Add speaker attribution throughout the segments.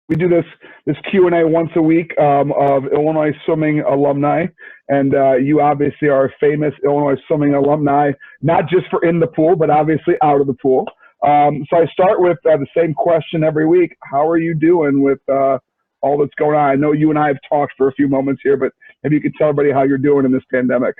Speaker 1: We do this Q&A once a week of Illinois swimming alumni, and you obviously are a famous Illinois swimming alumni, not just for in the pool, but obviously out of the pool. So I start with the same question every week. How are you doing with all that's going on? I know you and I have talked for a few moments here, but maybe you could tell everybody how you're doing in this pandemic.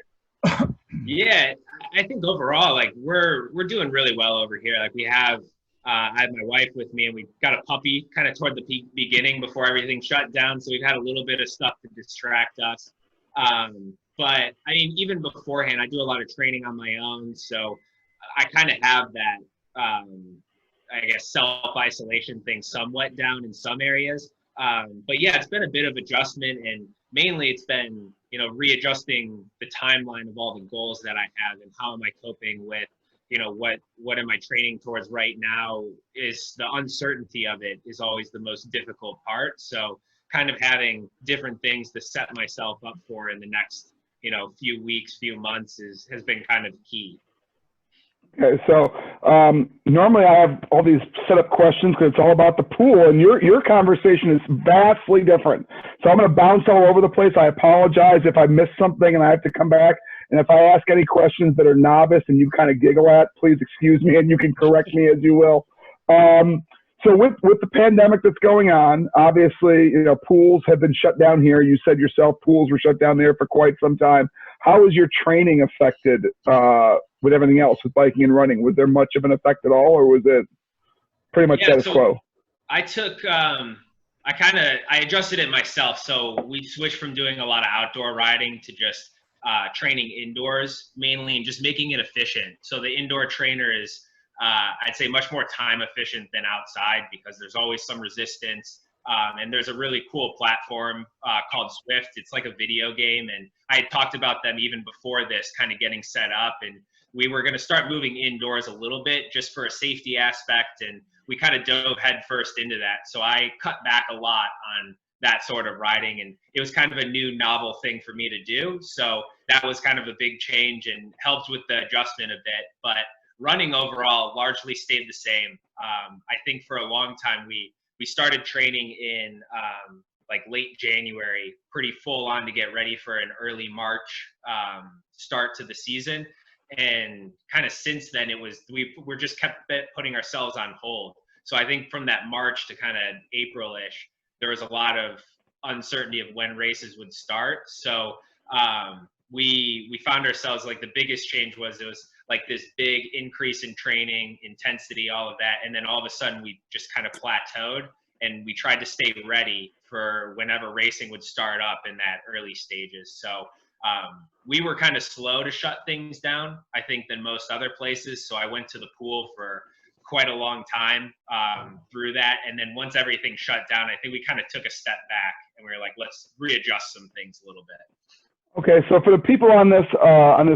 Speaker 2: Yeah, I think overall, like we're doing really well over here. Like we have, I have my wife with me, and we got a puppy kind of toward the beginning before everything shut down. So we've had a little bit of stuff to distract us. But I mean, even beforehand, I do a lot of training on my own, so I kind of have that, I guess, self-isolation thing somewhat down in some areas. But yeah, it's been a bit of adjustment, and mainly it's been, readjusting the timeline of all the goals that I have and how am I coping with, what am I training towards right now. Is the uncertainty of it is always the most difficult part. So kind of having different things to set myself up for in the next, few weeks, few months has been kind of key.
Speaker 1: Okay, so normally I have all these set up questions because it's all about the pool, and your conversation is vastly different. So I'm going to bounce all over the place. I apologize if I miss something and I have to come back. And if I ask any questions that are novice and you kind of giggle at, please excuse me and you can correct me as you will. So with the pandemic that's going on, obviously, pools have been shut down here. You said yourself pools were shut down there for quite some time. How is your training affected with everything else, with biking and running? Was there much of an effect at all, or was it pretty much status quo?
Speaker 2: I took, I adjusted it myself. So we switched from doing a lot of outdoor riding to just training indoors mainly, and just making it efficient. So the indoor trainer is, I'd say, much more time efficient than outside because there's always some resistance. And there's a really cool platform called Swift. It's like a video game. And I had talked about them even before this, kind of getting set up. And we were going to start moving indoors a little bit just for a safety aspect. And we kind of dove headfirst into that. So I cut back a lot on that sort of riding. And it was kind of a new novel thing for me to do. So that was kind of a big change and helped with the adjustment a bit. But running overall largely stayed the same. I think for a long time, we started training in like late January, pretty full on to get ready for an early March start to the season. And kind of since then, we're just kept putting ourselves on hold. So I think from that March to kind of April-ish, there was a lot of uncertainty of when races would start. So we found ourselves, like, the biggest change was it was like this big increase in training intensity, all of that. And then all of a sudden we just kind of plateaued, and we tried to stay ready for whenever racing would start up in that early stages. So we were kind of slow to shut things down, I think, than most other places. So I went to the pool for quite a long time through that. And then once everything shut down, I think we kind of took a step back and we were like, let's readjust some things a little bit.
Speaker 1: Okay, so for the people on this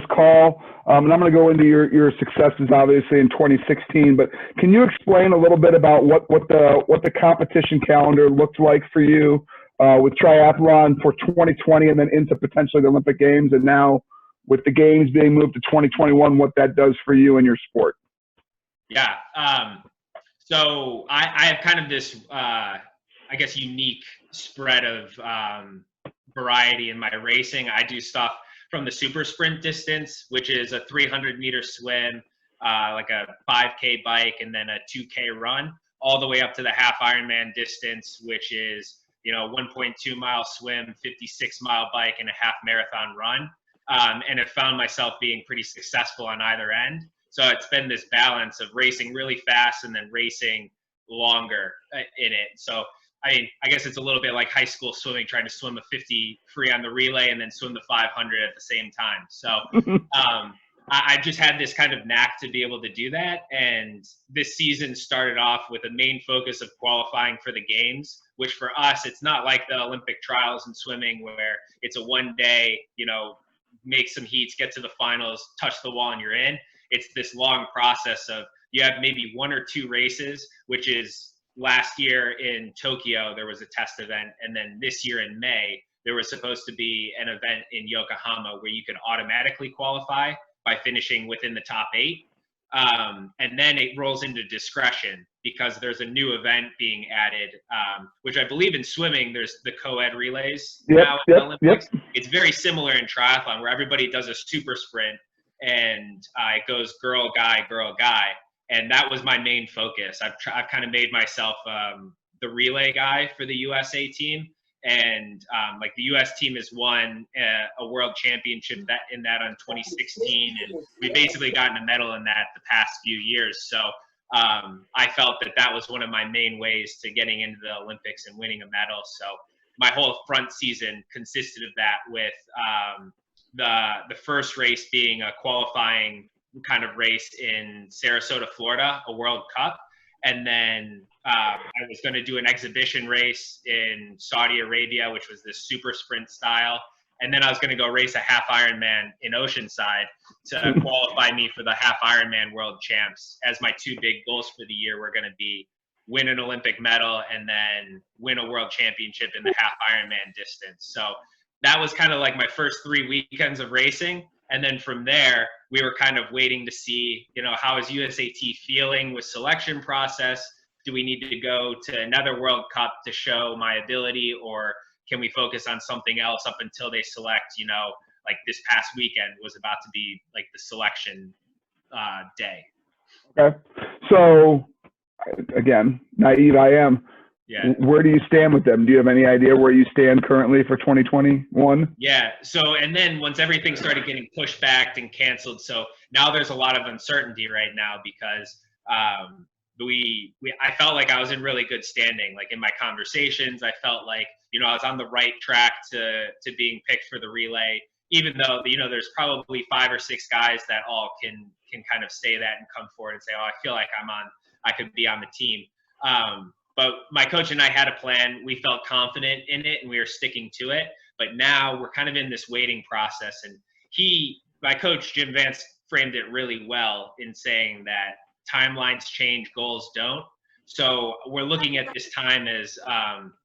Speaker 1: call, and I'm going to go into your successes obviously in 2016, but can you explain a little bit about what the competition calendar looked like for you with triathlon for 2020 and then into potentially the Olympic Games, and now with the games being moved to 2021, what that does for you and your sport?
Speaker 2: Yeah, so I have kind of this, I guess, unique spread of variety in my racing. I do stuff from the super sprint distance, which is a 300-meter swim, like a 5K bike, and then a 2K run, all the way up to the half Ironman distance, which is 1.2-mile swim, 56-mile bike, and a half marathon run. And have found myself being pretty successful on either end. So it's been this balance of racing really fast and then racing longer in it. So I mean, I guess it's a little bit like high school swimming, trying to swim a 50 free on the relay and then swim the 500 at the same time. So I just had this kind of knack to be able to do that. And this season started off with a main focus of qualifying for the games, which for us, it's not like the Olympic trials in swimming where it's a one day, make some heats, get to the finals, touch the wall, and you're in. It's this long process of you have maybe one or two races, which is last year in Tokyo, there was a test event. And then this year in May, there was supposed to be an event in Yokohama where you could automatically qualify by finishing within the top 8. And then it rolls into discretion because there's a new event being added, which I believe in swimming, there's the co-ed relays now in the Olympics. It's very similar in triathlon where everybody does a super sprint and it goes girl, guy, girl, guy. And that was my main focus. I've kind of made myself the relay guy for the USA team. And like the U.S. team has won a world championship in that on 2016, and we basically gotten a medal in that the past few years. So I felt that was one of my main ways to getting into the Olympics and winning a medal. So my whole front season consisted of that, with the first race being a qualifying kind of race in Sarasota, Florida, a World Cup. And then I was going to do an exhibition race in Saudi Arabia, which was this super sprint style. And then I was going to go race a half Ironman in Oceanside to qualify me for the half Ironman world champs. As my two big goals for the year were going to be win an Olympic medal and then win a world championship in the half Ironman distance. So that was kind of like my first 3 weekends of racing. And then from there, we were kind of waiting to see, how is USAT feeling with selection process? Do we need to go to another World Cup to show my ability, or can we focus on something else up until they select, like this past weekend was about to be like the selection day.
Speaker 1: Okay. So again, naive I am.
Speaker 2: Yeah.
Speaker 1: Where do you stand with them? Do you have any idea where you stand currently for 2021?
Speaker 2: Yeah. So, and then once everything started getting pushed back and canceled, so now there's a lot of uncertainty right now because I felt like I was in really good standing. Like in my conversations, I felt like, I was on the right track to being picked for the relay, even though, there's probably 5 or 6 guys that all can kind of say that and come forward and say, oh, I feel like I could be on the team. But my coach and I had a plan. We felt confident in it and we were sticking to it. But now we're kind of in this waiting process. And my coach, Jim Vance, framed it really well in saying that timelines change, goals don't. So we're looking at this time as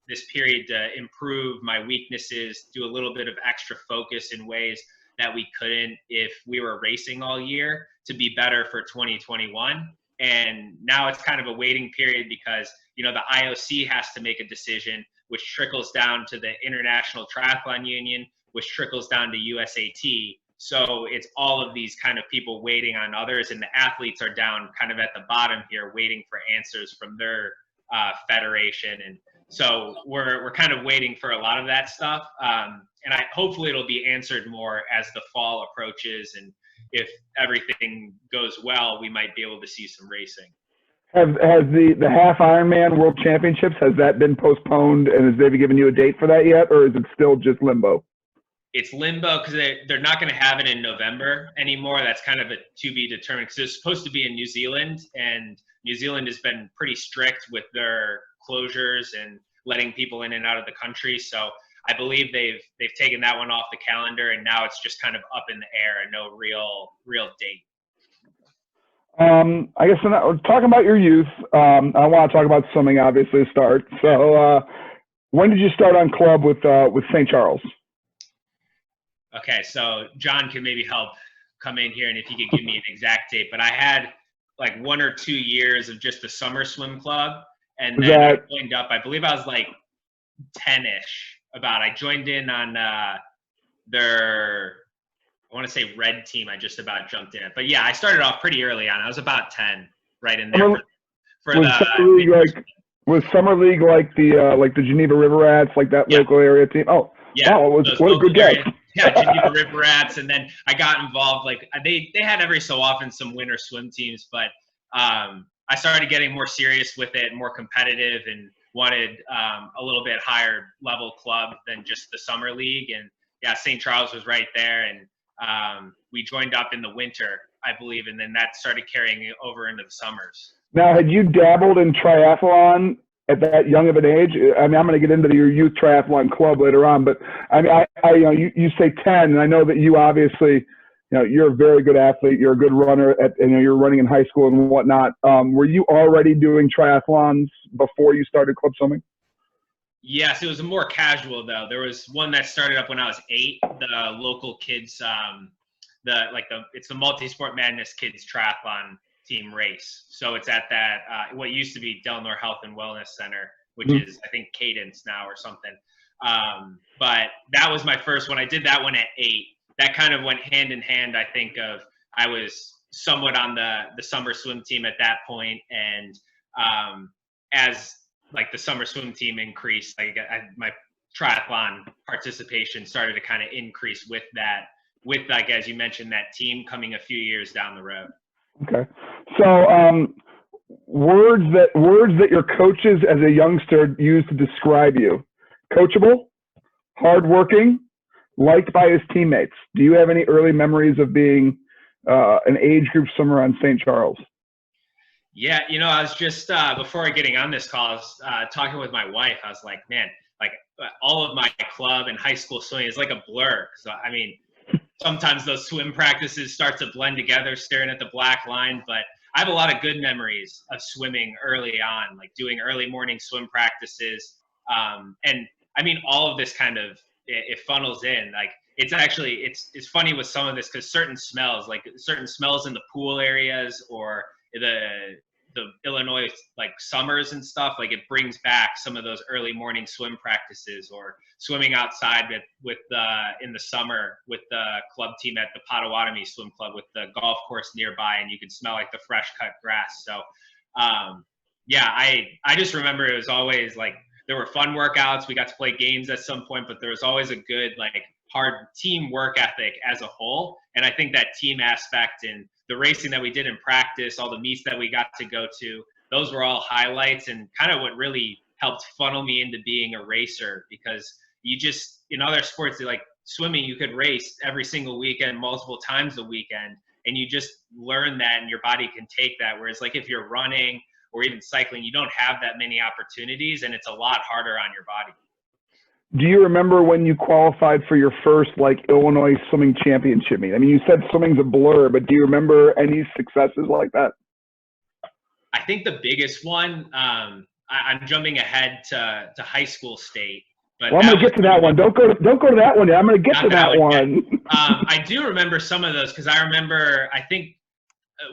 Speaker 2: this period to improve my weaknesses, do a little bit of extra focus in ways that we couldn't if we were racing all year, to be better for 2021. And now it's kind of a waiting period because, the IOC has to make a decision, which trickles down to the International Triathlon Union, which trickles down to USAT. So it's all of these kind of people waiting on others, and the athletes are down kind of at the bottom here waiting for answers from their federation. And so we're kind of waiting for a lot of that stuff. And hopefully it'll be answered more as the fall approaches, and if everything goes well, we might be able to see some racing.
Speaker 1: Has the half Ironman World Championships, has that been postponed, and has they given you a date for that yet, or is it still just limbo?
Speaker 2: It's limbo because they're not going to have it in November anymore. That's kind of a to be determined because it's supposed to be in New Zealand, and New Zealand has been pretty strict with their closures and letting people in and out of the country. So I believe they've taken that one off the calendar, and now it's just kind of up in the air and no real date.
Speaker 1: I guess we're talking about your youth. I want to talk about swimming, obviously, to start. So when did you start on club with St. Charles?
Speaker 2: Okay, so John can maybe help come in here, and if he could give me an exact date. But I had like 1 or 2 years of just the summer swim club, and then I joined up. I believe I was like 10-ish. I joined in on their, I want to say red team. I just about jumped in. But yeah, I started off pretty early on. I was about 10, right in there
Speaker 1: was Summer League like the Geneva River Rats, like that local area team? Oh,
Speaker 2: yeah.
Speaker 1: Wow, what a good guess.
Speaker 2: Yeah, Geneva River Rats, and then I got involved. Like they had every so often some winter swim teams, but I started getting more serious with it, more competitive, and wanted a little bit higher level club than just the summer league. And yeah, St. Charles was right there, and we joined up in the winter, I believe, and then that started carrying it over into the summers. Now,
Speaker 1: had you dabbled in triathlon at that young of an age? I mean, I'm going to get into your youth triathlon club later on, but I mean, you say 10, and I know that you obviously, you're a very good athlete. You're a good runner you're running in high school and whatnot. Were you already doing triathlons before you started club swimming?
Speaker 2: Yes, it was more casual though. There was one that started up when I was 8, the local kids, it's the Multi-Sport Madness Kids Triathlon team race. So it's at that, what used to be Delnor Health and Wellness Center, which is, I think, Cadence now or something. But that was my first one. I did that one at 8. That kind of went hand in hand, I think, I was somewhat on the summer swim team at that point. And as like the summer swim team increased, like my triathlon participation started to kind of increase with that, with, like, as you mentioned, that team coming a few years down the road.
Speaker 1: Okay. So words that your coaches as a youngster used to describe you: coachable, hardworking, liked by his teammates. Do you have any early memories of being an age group swimmer on St. Charles?
Speaker 2: Yeah, I was just, before getting on this call, I was talking with my wife. I was like, man, like all of my club and high school swimming is like a blur. So, I mean, sometimes those swim practices start to blend together, staring at the black line. But I have a lot of good memories of swimming early on, like doing early morning swim practices. And I mean, all of this kind of, it funnels in. Like, it's actually, it's funny with some of this, because certain smells in the pool areas, or the Illinois like summers and stuff, like it brings back some of those early morning swim practices, or swimming outside with in the summer with the club team at the Potawatomi Swim Club with the golf course nearby, and you could smell like the fresh cut grass. So yeah, I just remember it was always like, there were fun workouts. We got to play games at some point, but there was always a good, like, hard team work ethic as a whole. And I think that team aspect and the racing that we did in practice, all the meets that we got to go to, those were all highlights and kind of what really helped funnel me into being a racer. Because you just, in other sports, like swimming, you could race every single weekend, multiple times a weekend, and you just learn that and your body can take that. Whereas like if you're running or even cycling, you don't have that many opportunities, and it's a lot harder on your body.
Speaker 1: Do you remember when you qualified for your first like Illinois swimming championship meet? I mean, you said swimming's a blur, but do you remember any successes like that?
Speaker 2: I think the biggest one, I'm jumping ahead to high school state. But
Speaker 1: well, I'm going to get to that one. Don't go to that one yet. I'm going to get to that one.
Speaker 2: I do remember some of those, because I remember, I think,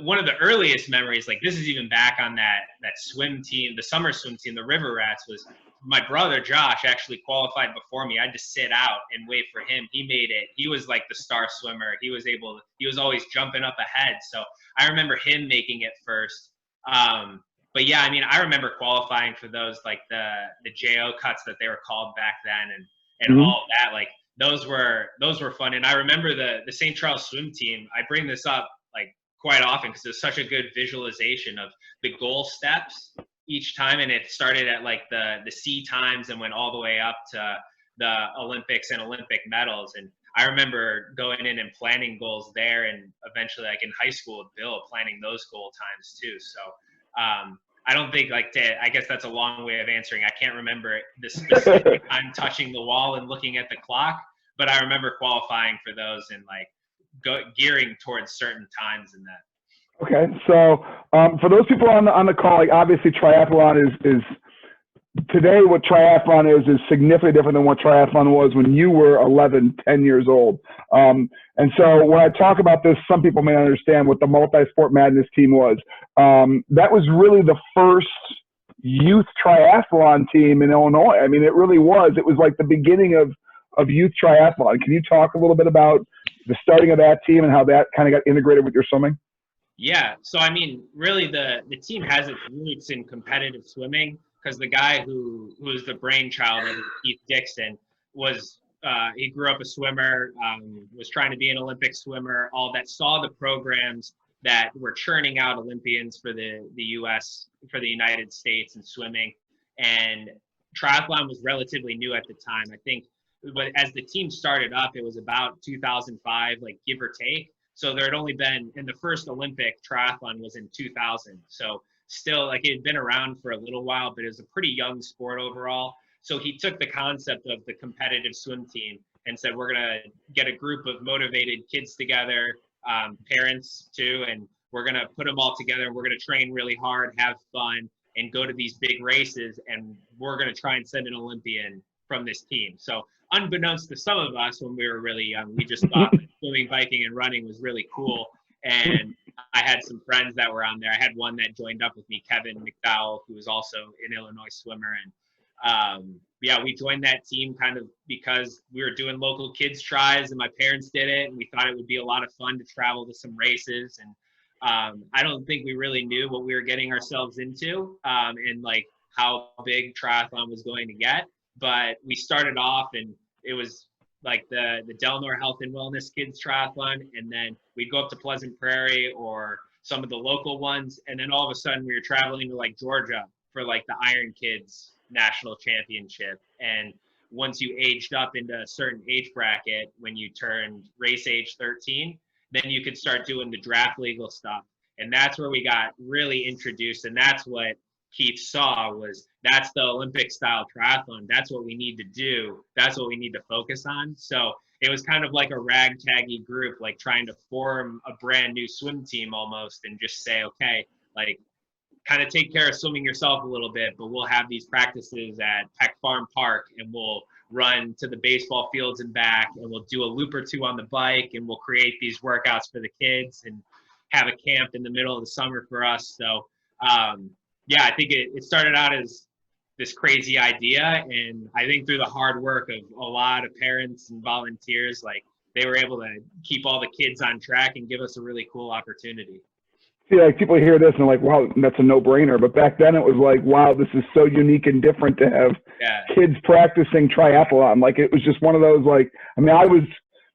Speaker 2: one of the earliest memories, like this is even back on that swim team, the summer swim team, the River Rats, was my brother Josh actually qualified before me. I had to sit out and wait for him. He made it. He was like the star swimmer. He was always jumping up ahead. So I remember him making it first. But yeah, I mean, I remember qualifying for those, like the JO cuts that they were called back then, and all that. Like those were fun. And I remember the St. Charles swim team. I bring this up like quite often because it's such a good visualization of the goal steps each time. And it started at like the C times and went all the way up to the Olympics and Olympic medals. And I remember going in and planning goals there, and eventually like in high school with Bill planning those goal times too. So I don't think I guess that's a long way of answering. I can't remember the specific time touching the wall and looking at the clock, but I remember qualifying for those and like gearing towards certain times in that.
Speaker 1: Okay, so for those people on the call, like obviously triathlon is today. What triathlon is significantly different than what triathlon was when you were 11, 10 years old. And so when I talk about this, some people may understand what the Multi-Sport Madness team was. That was really the first youth triathlon team in Illinois. I mean, it really was. It was like the beginning of youth triathlon. Can you talk a little bit about the starting of that team and how that kind of got integrated with your swimming?
Speaker 2: Yeah. So, I mean, really the team has its roots in competitive swimming, because the guy who was the brainchild of Keith Dixon was he grew up a swimmer, was trying to be an Olympic swimmer, all that, saw the programs that were churning out Olympians for the U.S., for the United States in swimming. And triathlon was relatively new at the time. I think, but as the team started up, it was about 2005, like give or take. So there had only been, and the first Olympic triathlon was in 2000. So still, like, it had been around for a little while, but it was a pretty young sport overall. So he took the concept of the competitive swim team and said, we're going to get a group of motivated kids together, parents too, and we're going to put them all together. And we're going to train really hard, have fun, and go to these big races. And we're going to try and send an Olympian from this team. So unbeknownst to some of us when we were really young, we just thought swimming, biking, and running was really cool. And I had some friends that were on there. I had one that joined up with me, Kevin McDowell, who was also an Illinois swimmer. And yeah, we joined that team kind of because we were doing local kids tries and my parents did it. And we thought it would be a lot of fun to travel to some races. And I don't think we really knew what we were getting ourselves into and like how big triathlon was going to get. But we started off and it was like the Delnor Health and Wellness Kids Triathlon, and then we'd go up to Pleasant Prairie or some of the local ones, and then all of a sudden we were traveling to like Georgia for like the Iron Kids National Championship. And once you aged up into a certain age bracket, when you turned race age 13, then you could start doing the draft legal stuff. And that's where we got really introduced, and that's what Keith saw was that's the Olympic style triathlon. That's what we need to do. That's what we need to focus on. So it was kind of like a ragtaggy group, like trying to form a brand new swim team almost and just say, okay, like kind of take care of swimming yourself a little bit, but we'll have these practices at Peck Farm Park and we'll run to the baseball fields and back and we'll do a loop or two on the bike and we'll create these workouts for the kids and have a camp in the middle of the summer for us. So, yeah, I think it started out as this crazy idea. And I think through the hard work of a lot of parents and volunteers, like they were able to keep all the kids on track and give us a really cool opportunity.
Speaker 1: See, like people hear this and they're like, wow, that's a no-brainer. But back then it was like, wow, this is so unique and different to have kids practicing triathlon. Like it was just one of those, like, I mean, I was,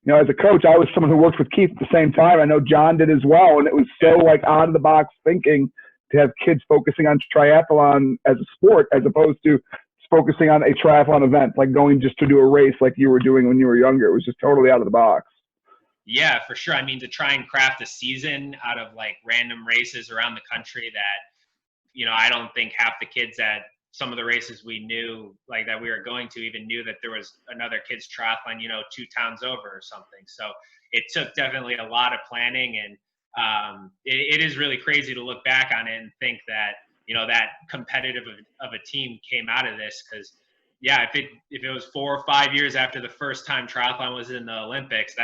Speaker 1: you know, as a coach, I was someone who worked with Keith at the same time. I know John did as well. And it was so like out of the box thinking to have kids focusing on triathlon as a sport as opposed to focusing on a triathlon event, like going just to do a race like you were doing when you were younger. It was just totally out of the box.
Speaker 2: Yeah, for sure. I mean, to try and craft a season out of like random races around the country that, you know, I don't think half the kids at some of the races we knew, like that we were going to, even knew that there was another kids triathlon, you know, 2 towns over or something. So it took definitely a lot of planning, and it is really crazy to look back on it and think that, you know, that competitive of a team came out of this. Because yeah, if it was 4 or 5 years after the first time triathlon was in the Olympics,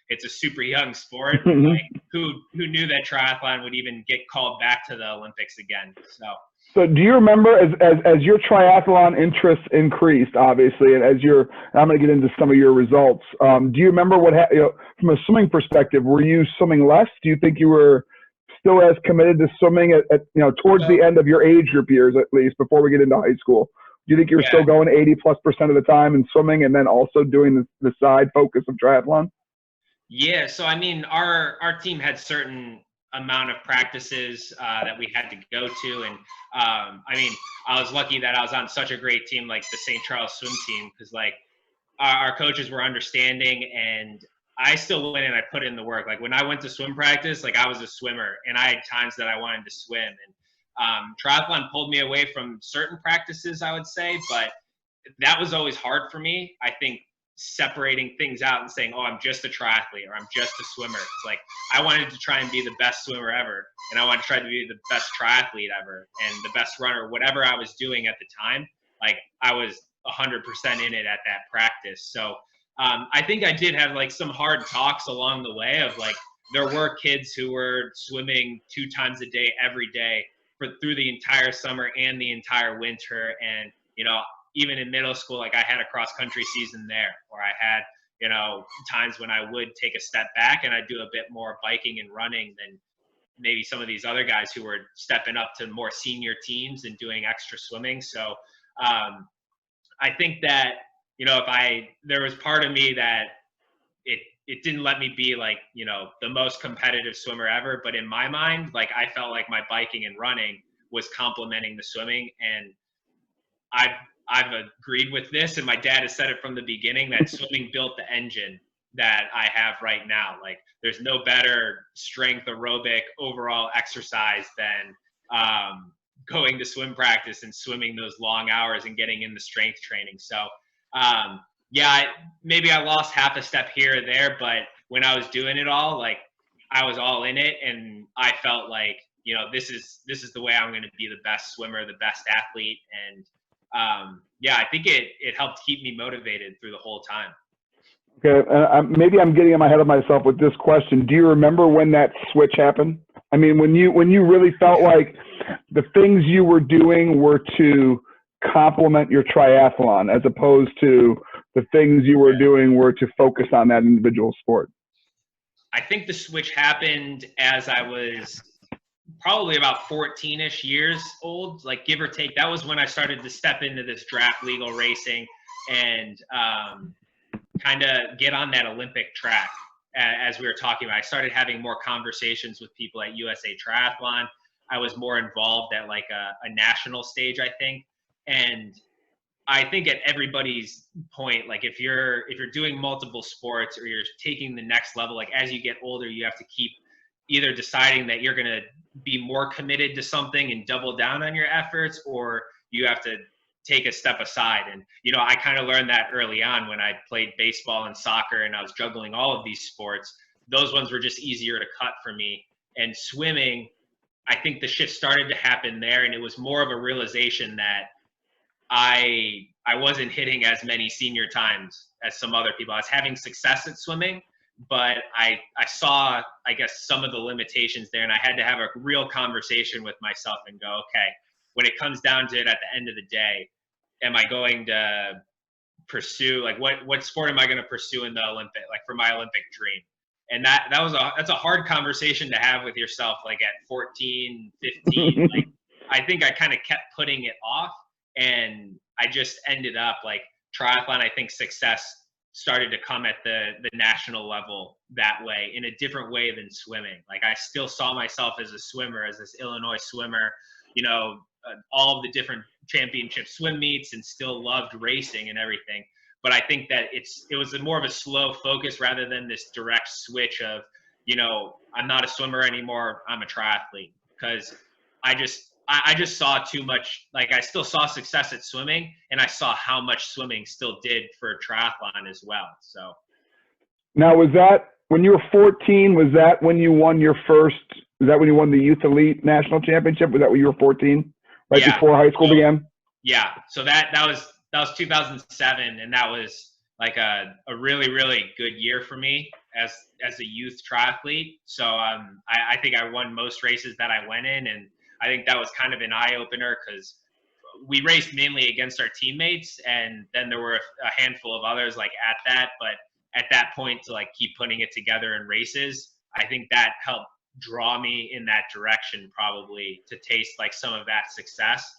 Speaker 2: it's a super young sport. Like, who knew that triathlon would even get called back to the Olympics again?
Speaker 1: So do you remember as your triathlon interests increased, obviously, and I'm going to get into some of your results. Do you remember you know, from a swimming perspective, were you swimming less? Do you think you were still as committed to swimming at you know, towards the end of your age group years, at least before we get into high school? Do you think you were still going 80+% of the time in swimming and then also doing the side focus of triathlon?
Speaker 2: Yeah. So, I mean, our team had certain amount of practices that we had to go to. And I mean, I was lucky that I was on such a great team, like the St. Charles swim team, because like our coaches were understanding, and I still went and I put in the work. Like when I went to swim practice, like I was a swimmer and I had times that I wanted to swim, and triathlon pulled me away from certain practices, I would say, but that was always hard for me. I think separating things out and saying, oh, I'm just a triathlete or I'm just a swimmer. It's like I wanted to try and be the best swimmer ever, and I wanted to try to be the best triathlete ever and the best runner, whatever I was doing at the time. Like I was 100% in it at that practice. So I think I did have like some hard talks along the way of like, there were kids who were swimming 2 times a day every day through the entire summer and the entire winter. And, you know, even in middle school, like I had a cross country season there, or I had, you know, times when I would take a step back and I'd do a bit more biking and running than maybe some of these other guys who were stepping up to more senior teams and doing extra swimming. So I think that, you know, there was part of me that it didn't let me be like, you know, the most competitive swimmer ever, but in my mind, like I felt like my biking and running was complementing the swimming. And I've agreed with this, and my dad has said it from the beginning, that swimming built the engine that I have right now. Like there's no better strength aerobic overall exercise than going to swim practice and swimming those long hours and getting in the strength training. So yeah, maybe I lost half a step here or there, but when I was doing it all, like I was all in it, and I felt like, you know, this is the way I'm going to be the best swimmer, the best athlete. And yeah, I think it helped keep me motivated through the whole time.
Speaker 1: Okay, maybe I'm getting in my head of myself with this question. Do you remember when that switch happened? I mean, when you really felt like the things you were doing were to complement your triathlon as opposed to the things you were doing were to focus on that individual sport?
Speaker 2: I think the switch happened as I was probably about 14-ish years old, like give or take. That was when I started to step into this draft legal racing and kind of get on that Olympic track. As we were talking about, I started having more conversations with people at USA Triathlon. I was more involved at like a national stage, I think. And I think at everybody's point, like if you're doing multiple sports or you're taking the next level, like as you get older, you have to keep either deciding that you're going to be more committed to something and double down on your efforts, or you have to take a step aside. And, I kind of learned that early on when I played baseball and soccer and I was juggling all of these sports. Those ones were just easier to cut for me. And swimming, I think the shift started to happen there. And it was more of a realization that I wasn't hitting as many senior times as some other people. I was having success at swimming, but I saw, I guess, some of the limitations there, and I had to have a real conversation with myself and go, okay, when it comes down to it at the end of the day, am I going to pursue, like, what sport am I going to pursue in the Olympic, like for my Olympic dream? And that's a hard conversation to have with yourself, like at 14, 15. Like, I think I kind of kept putting it off, and I just ended up like triathlon. I think success started to come at the national level that way, in a different way than swimming. Like I still saw myself as a swimmer, as this Illinois swimmer, all of the different championship swim meets, and still loved racing and everything. But I think that it was more of a slow focus rather than this direct switch of, I'm not a swimmer anymore, I'm a triathlete. Because I just saw too much. Like I still saw success at swimming, and I saw how much swimming still did for triathlon as well. So
Speaker 1: now, was that when you were 14? Was that when you won your first? Was that when you won the Youth Elite National Championship? Was that when you were 14, right before high school began?
Speaker 2: Yeah. So that was 2007, and that was like a really, really good year for me as a youth triathlete. So I think I won most races that I went in, and I think that was kind of an eye-opener because we raced mainly against our teammates, and then there were a handful of others like at that. But at that point, to like keep putting it together in races, I think that helped draw me in that direction, probably to taste like some of that success.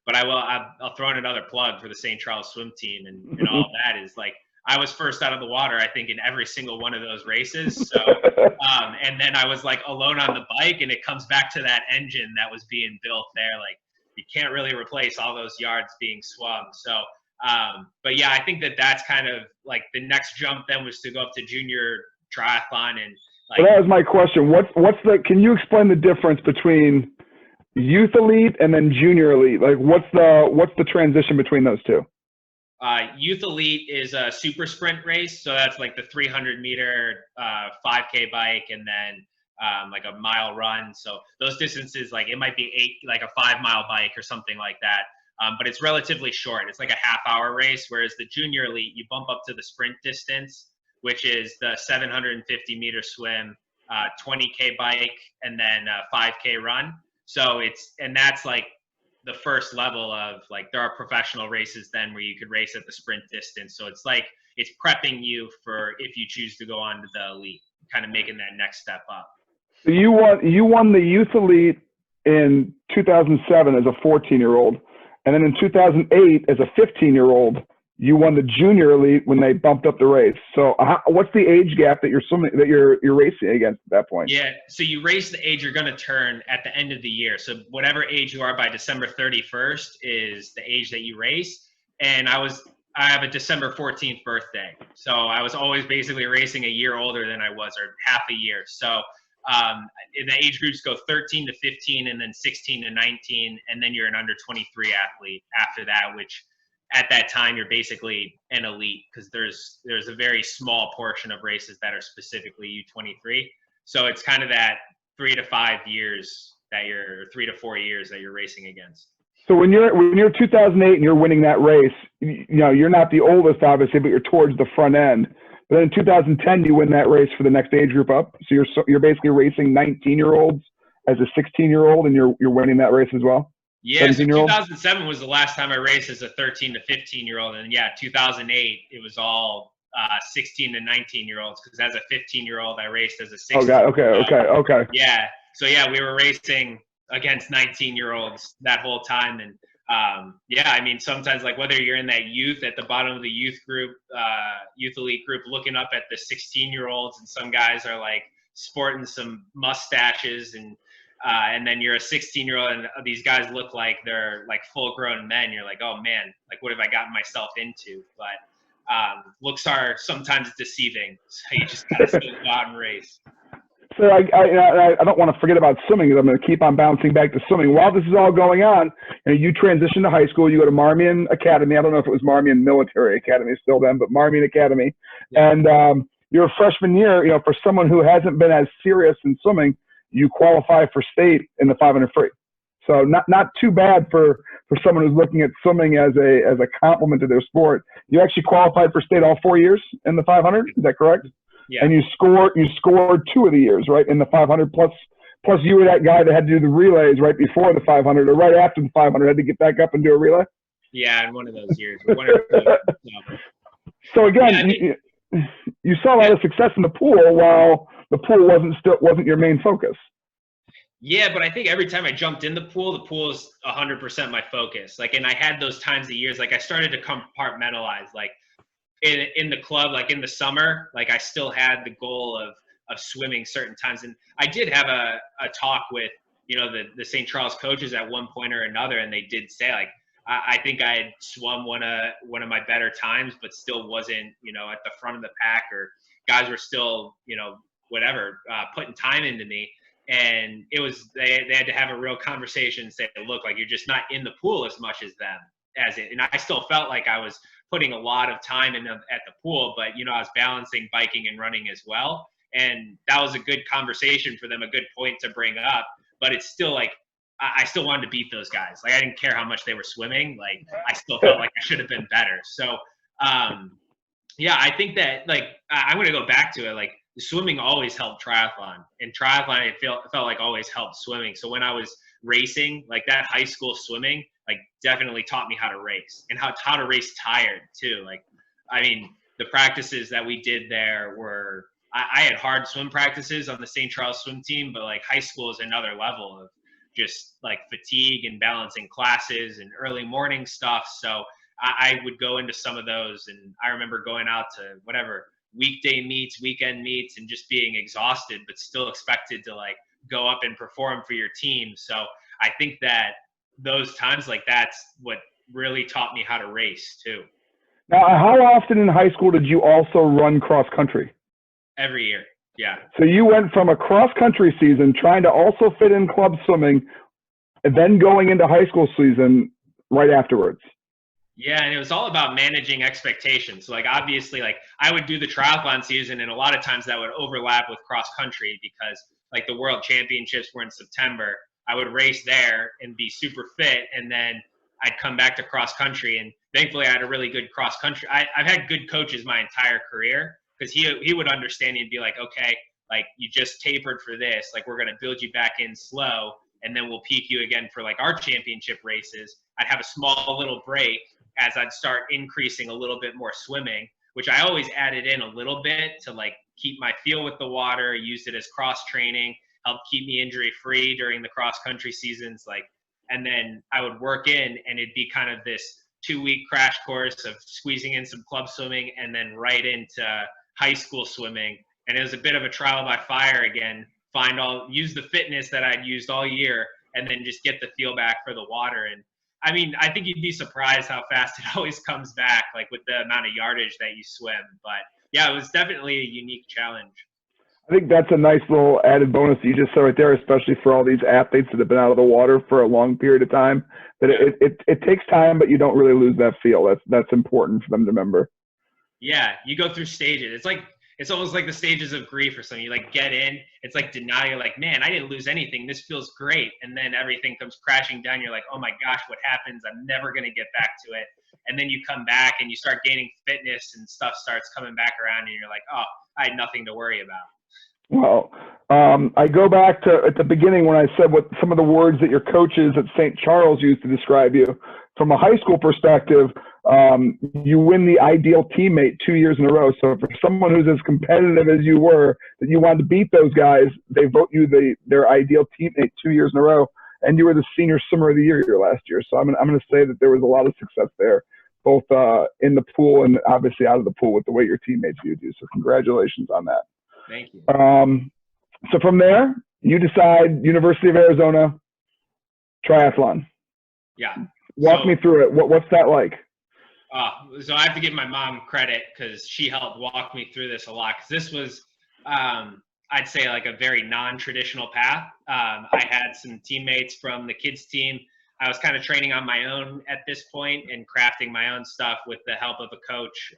Speaker 2: But I'll throw in another plug for the St. Charles swim team, and all that is like, I was first out of the water, I think, in every single one of those races. So, and then I was like alone on the bike, and it comes back to that engine that was being built there. Like you can't really replace all those yards being swum. So, but yeah, I think that's kind of like the next jump then was to go up to junior triathlon. And like,
Speaker 1: so that was my question. Can you explain the difference between youth elite and then junior elite? Like what's the transition between those two?
Speaker 2: Youth Elite is a super sprint race. So that's like the 300-meter 5K bike, and then like a mile run. So those distances, like it might be like a 5-mile bike or something like that. But it's relatively short. It's like a half-hour race, whereas the Junior Elite, you bump up to the sprint distance, which is the 750-meter swim, 20K bike, and then 5K run. So that's like the first level of like, there are professional races then where you could race at the sprint distance. So it's like, it's prepping you for if you choose to go on to the elite, kind of making that next step up.
Speaker 1: So you won the Youth Elite in 2007 as a 14-year-old. And then in 2008, as a 15-year-old, you won the Junior Elite when they bumped up the race. So what's the age gap that you're racing against at that point?
Speaker 2: Yeah, so you race the age you're going to turn at the end of the year. So whatever age you are by December 31st is the age that you race. And I have a December 14th birthday. So I was always basically racing a year older than I was, or half a year. So the age groups go 13 to 15, and then 16 to 19, and then you're an under 23 athlete after that, which at that time you're basically an elite, because there's a very small portion of races that are specifically U23. So it's kind of that 3 to 5 years that 3 to 4 years that you're racing against.
Speaker 1: So when you're 2008 and you're winning that race, you're not the oldest, obviously, but you're towards the front end. But then in 2010, you win that race for the next age group up. So you're basically racing 19-year-olds as a 16-year-old, and you're winning that race as well.
Speaker 2: Yeah, so 2007 was the last time I raced as a 13 to 15-year-old, and yeah, 2008 it was all 16 to 19-year-olds, because as a 15-year-old I raced as a 16.
Speaker 1: Oh God, okay.
Speaker 2: Yeah, so yeah, we were racing against 19-year-olds that whole time, and yeah, I mean, sometimes like whether you're in that youth at the bottom of the youth group, youth elite group, looking up at the 16-year-olds, and some guys are like sporting some mustaches, and then you're a 16-year-old and these guys look like they're like full-grown men. You're like, oh man, like what have I gotten myself into? But looks are sometimes deceiving, so you just gotta still go out and race.
Speaker 1: So I don't want to forget about swimming, because I'm going to keep on bouncing back to swimming. While this is all going on, you transition to high school, you go to Marmion Academy. I don't know if it was Marmion Military Academy still then, but Marmion Academy. Yeah. And your freshman year, for someone who hasn't been as serious in swimming, you qualify for state in the 500 free. So not too bad for someone who's looking at swimming as a complement to their sport. You actually qualified for state all 4 years in the 500. Is that correct?
Speaker 2: Yeah.
Speaker 1: And you scored 2 of the years, right, in the 500, plus you were that guy that had to do the relays right before the 500 or right after the 500, had to get back up and do a relay.
Speaker 2: Yeah, in one of those years. One or two,
Speaker 1: So again, you saw a lot of success in the pool, while the pool wasn't your main focus.
Speaker 2: Yeah, but I think every time I jumped in the pool is 100% my focus. Like, and I had those times of years, like I started to compartmentalize, like in the club, like in the summer, like I still had the goal of swimming certain times. And I did have a talk with, the St. Charles coaches at one point or another, and they did say, like, I think I had swum one of my better times, but still wasn't, at the front of the pack, or guys were still, putting time into me. And it was, they had to have a real conversation and say, look, like, you're just not in the pool as much as them, and I still felt like I was putting a lot of time in at the pool, but, I was balancing biking and running as well. And that was a good conversation for them, a good point to bring up, but it's still like, I still wanted to beat those guys. Like, I didn't care how much they were swimming. Like, I still felt like I should have been better. So, yeah, I think that, like, I'm going to go back to it. Like, the swimming always helped triathlon, and triathlon, it felt like always helped swimming. So when I was racing, like, that high school swimming, like, definitely taught me how to race, and how to race tired too. Like, I mean, the practices that we did there were, I had hard swim practices on the St. Charles swim team, but like high school is another level of just like fatigue and balancing classes and early morning stuff. So I would go into some of those, and I remember going out to whatever weekday meets, weekend meets, and just being exhausted, but still expected to like go up and perform for your team. So I think that those times, like, that's what really taught me how to race too.
Speaker 1: Now, how often in high school did you also run cross country?
Speaker 2: Every year. Yeah.
Speaker 1: So you went from a cross country season trying to also fit in club swimming, and then going into high school season right afterwards.
Speaker 2: Yeah, and it was all about managing expectations. So, like, obviously, like, I would do the triathlon season, and a lot of times that would overlap with cross country, because like the world championships were in September. I would race there and be super fit, and then I'd come back to cross country. And thankfully I had a really good cross country. I've had good coaches my entire career, because he would understand and be like, okay, like, you just tapered for this, like, we're going to build you back in slow, and then we'll peak you again for like our championship races. I'd have a small little break as I'd start increasing a little bit more swimming, which I always added in a little bit to like keep my feel with the water, used it as cross training, helped keep me injury free during the cross country seasons. Like, and then I would work in, and it'd be kind of this 2-week crash course of squeezing in some club swimming and then right into high school swimming. And it was a bit of a trial by fire again, use the fitness that I'd used all year, and then just get the feel back for the water. And I mean, I think you'd be surprised how fast it always comes back, like with the amount of yardage that you swim. But yeah, it was definitely a unique challenge.
Speaker 1: I think that's a nice little added bonus that you just said right there, especially for all these athletes that have been out of the water for a long period of time, that it takes time, but you don't really lose that feel. That's important for them to remember.
Speaker 2: Yeah, you go through stages. it's almost like the stages of grief or something. You like get in, it's like denial. You're like, man, I didn't lose anything. This feels great. And then everything comes crashing down. You're like, oh my gosh, what happens? I'm never going to get back to it. And then you come back and you start gaining fitness and stuff starts coming back around and you're like, oh, I had nothing to worry about.
Speaker 1: Well, I go back to at the beginning when I said what some of the words that your coaches at St. Charles used to describe you. From a high school perspective, you win the ideal teammate 2 years in a row. So for someone who's as competitive as you were, that you wanted to beat those guys, they vote you their ideal teammate 2 years in a row, and you were the senior swimmer of the year last year. So I'm gonna say that there was a lot of success there, both in the pool and obviously out of the pool with the way your teammates viewed you. So congratulations on that.
Speaker 2: Thank you.
Speaker 1: So from there, you decide University of Arizona triathlon.
Speaker 2: Yeah.
Speaker 1: Walk me through it. What's that like?
Speaker 2: So I have to give my mom credit because she helped walk me through this a lot. Because this was, I'd say, like a very non-traditional path. I had some teammates from the kids team. I was kind of training on my own at this point and crafting my own stuff with the help of a coach,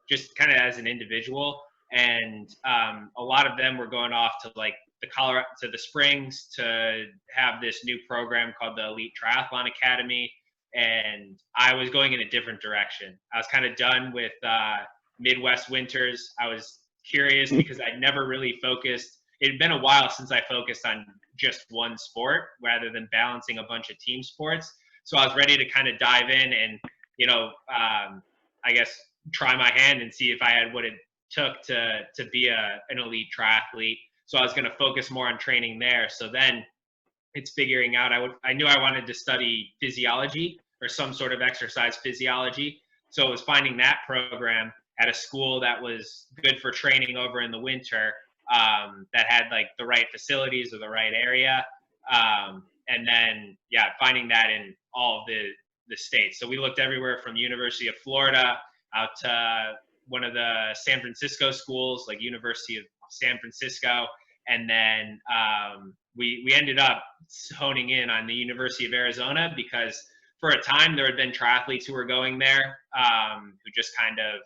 Speaker 2: just kind of as an individual. And a lot of them were going off to like the Springs to have this new program called the Elite Triathlon Academy. And I was going in a different direction. I was kind of done with Midwest winters. I was curious because I'd never really focused. It had been a while since I focused on just one sport rather than balancing a bunch of team sports. So I was ready to kind of dive in and, I guess, try my hand and see if I had what it took to be an elite triathlete. So I was going to focus more on training there. So then it's figuring out, I knew I wanted to study physiology or some sort of exercise physiology. So it was finding that program at a school that was good for training over in the winter, that had like the right facilities or the right area. And then, finding that in all of the states. So we looked everywhere from University of Florida out to one of the San Francisco schools, like University of San Francisco. And then we ended up honing in on the University of Arizona because for a time there had been triathletes who were going there, who just kind of,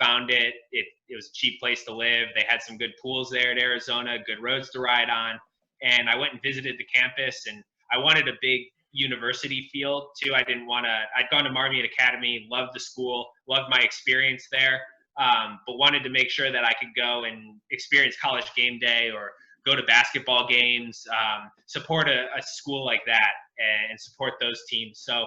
Speaker 2: found it. It was a cheap place to live. They had some good pools there at Arizona, good roads to ride on. And I went and visited the campus, and I wanted a big university feel too. I'd gone to Marmion Academy, loved the school, loved my experience there, but wanted to make sure that I could go and experience college game day or go to basketball games, support a school like that and support those teams. So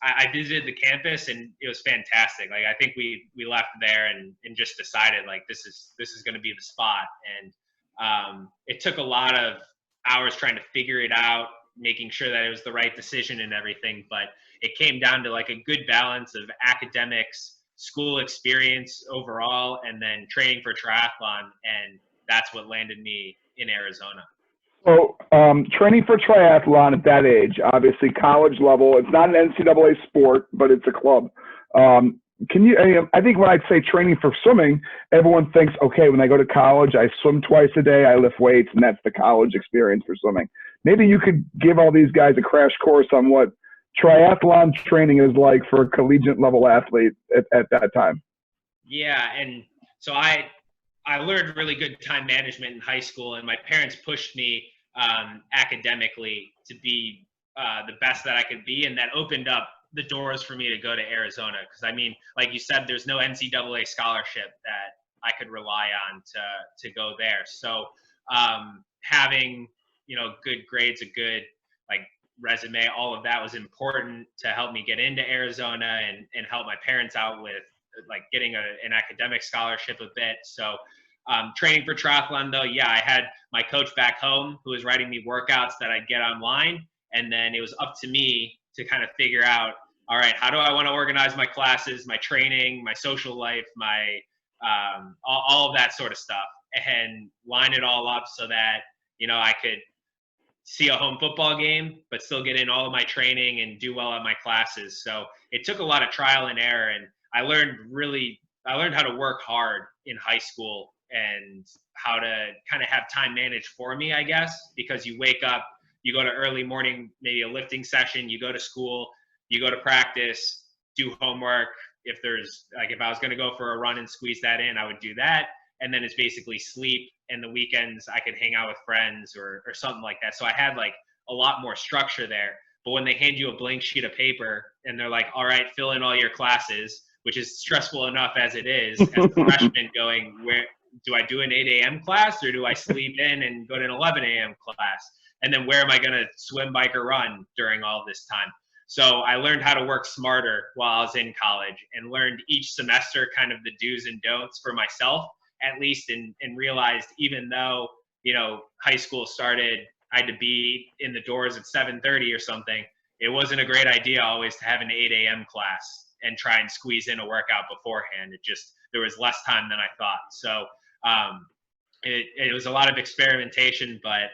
Speaker 2: I visited the campus and it was fantastic. Like, I think we left there and just decided like, this is going to be the spot. And it took a lot of hours trying to figure it out, making sure that it was the right decision and everything. But it came down to like a good balance of academics, school experience overall, and then training for triathlon. And that's what landed me in Arizona.
Speaker 1: So training for triathlon at that age, obviously college level, it's not an NCAA sport, but it's a club. I think when I'd say training for swimming, everyone thinks, okay, when I go to college, I swim twice a day, I lift weights, and that's the college experience for swimming. Maybe you could give all these guys a crash course on what triathlon training is like for a collegiate level athlete at that time.
Speaker 2: Yeah. And so I learned really good time management in high school, and my parents pushed me academically to be the best that I could be. And that opened up the doors for me to go to Arizona. Because, I mean, like you said, there's no NCAA scholarship that I could rely on to go there. So having, good grades, a good like resume, all of that was important to help me get into Arizona and help my parents out with like getting an academic scholarship a bit. So training for triathlon though, I had my coach back home who was writing me workouts that I'd get online. And then it was up to me to kind of figure out, all right, how do I want to organize my classes, my training, my social life, my all of that sort of stuff, and line it all up so that, I could see a home football game, but still get in all of my training and do well at my classes. So it took a lot of trial and error. And I learned how to work hard in high school and how to kind of have time managed for me, I guess, because you wake up, you go to early morning, maybe a lifting session, you go to school, you go to practice, do homework, if there's like, if I was going to go for a run and squeeze that in, I would do that. And then it's basically sleep, and the weekends I could hang out with friends or something like that. So I had like a lot more structure there. But when they hand you a blank sheet of paper and they're like, all right, fill in all your classes, which is stressful enough as it is, as a freshman going, where do I do an 8 a.m. class or do I sleep in and go to an 11 a.m. class? And then where am I going to swim, bike, or run during all this time? So I learned how to work smarter while I was in college, and learned each semester kind of the do's and don'ts for myself, at least, and realized even though, high school started, I had to be in the doors at 7:30 or something, it wasn't a great idea always to have an 8 a.m. class and try and squeeze in a workout beforehand. There was less time than I thought. So it was a lot of experimentation, but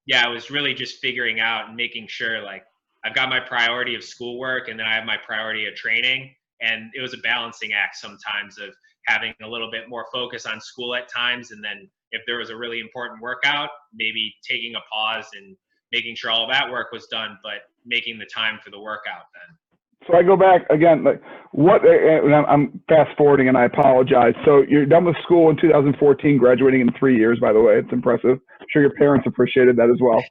Speaker 2: it was really just figuring out and making sure, like, I've got my priority of schoolwork and then I have my priority of training. And it was a balancing act sometimes of having a little bit more focus on school at times. And then if there was a really important workout, maybe taking a pause and making sure all that work was done, but making the time for the workout then.
Speaker 1: So I go back again, like and I'm fast forwarding and I apologize. So you're done with school in 2014, graduating in 3 years, by the way. It's impressive. I'm sure your parents appreciated that as well.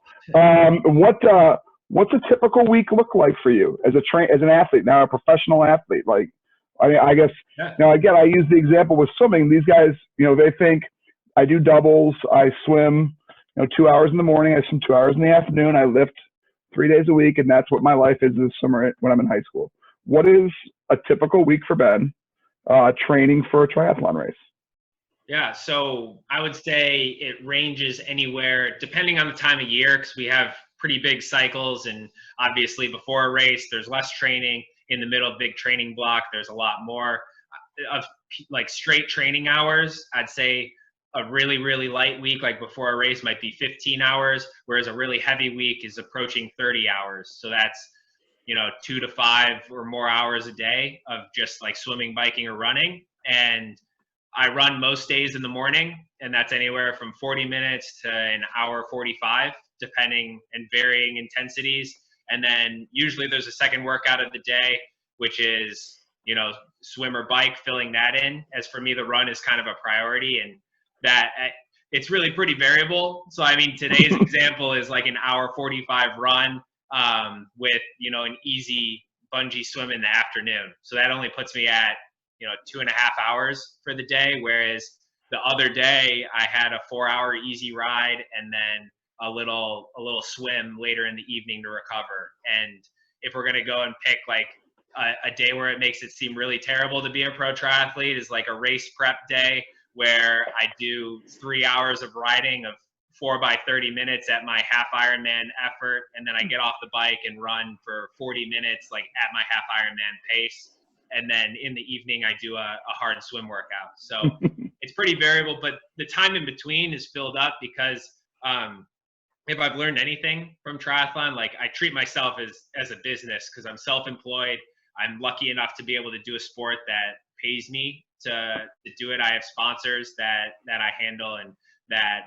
Speaker 1: What's a typical week look like for you as an athlete, now a professional athlete? Like, I guess, now again, I use the example with swimming. These guys, they think I do doubles, I swim, 2 hours in the morning, I swim 2 hours in the afternoon, I lift 3 days a week, and that's what my life is this summer when I'm in high school. What is a typical week for Ben training for a triathlon race?
Speaker 2: Yeah, so I would say it ranges anywhere, depending on the time of year, because we have pretty big cycles, and obviously before a race, there's less training. In the middle of big training block, there's a lot more of like straight training hours. I'd say a really, really light week, like before a race, might be 15 hours, whereas a really heavy week is approaching 30 hours. So that's, 2 to 5 or more hours a day of just like swimming, biking, or running. And I run most days in the morning, and that's anywhere from 40 minutes to an hour 45, depending, and varying intensities. And then usually there's a second workout of the day, which is, swim or bike, filling that in. As for me, the run is kind of a priority, and that it's really pretty variable. So, I mean, today's example is like an hour 45 run with, an easy bungee swim in the afternoon. So that only puts me at, 2.5 hours for the day. Whereas the other day I had a 4-hour easy ride and then a little swim later in the evening to recover. And if we're going to go and pick like a day where it makes it seem really terrible to be a pro triathlete, is like a race prep day where I do 3 hours of riding of 4 by 30 minutes at my half Ironman effort. And then I get off the bike and run for 40 minutes, like at my half Ironman pace. And then in the evening, I do a hard swim workout. So it's pretty variable, but the time in between is filled up because if I've learned anything from triathlon, like I treat myself as a business because I'm self-employed. I'm lucky enough to be able to do a sport that pays me to do it. I have sponsors that I handle and that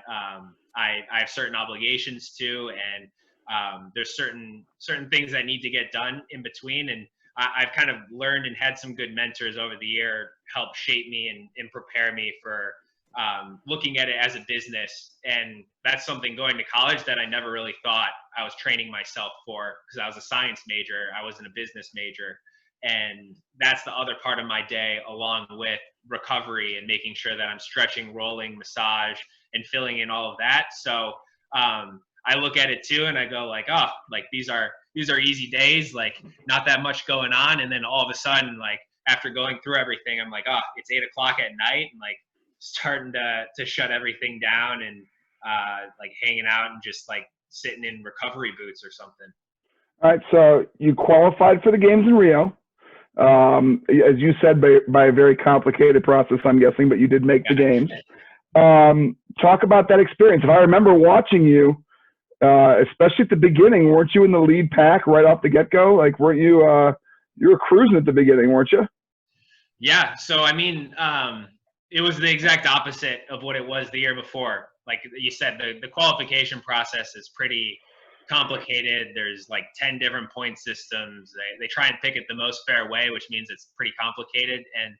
Speaker 2: I have certain obligations to, and there's certain things that need to get done in between. And I've kind of learned and had some good mentors over the year help shape me and prepare me for looking at it as a business. And that's something going to college that I never really thought I was training myself for, because I was a science major. I wasn't a business major. And that's the other part of my day, along with recovery and making sure that I'm stretching, rolling, massage, and filling in all of that. So I look at it too, and I go like, oh, like these are easy days, like not that much going on. And then all of a sudden, like after going through everything, I'm like, oh, it's 8 o'clock at night, and like starting to shut everything down and like hanging out and just like sitting in recovery boots or something.
Speaker 1: All right, so you qualified for the games in Rio. As you said, by a very complicated process, I'm guessing, but you did make the games. Talk about that experience. If I remember watching you, especially at the beginning, weren't you in the lead pack right off the get-go? Like, weren't you, you were cruising at the beginning, weren't you?
Speaker 2: Yeah. So, I mean, it was the exact opposite of what it was the year before. Like you said, the qualification process is pretty complicated. There's like 10 different point systems. They try and pick it the most fair way, which means it's pretty complicated. And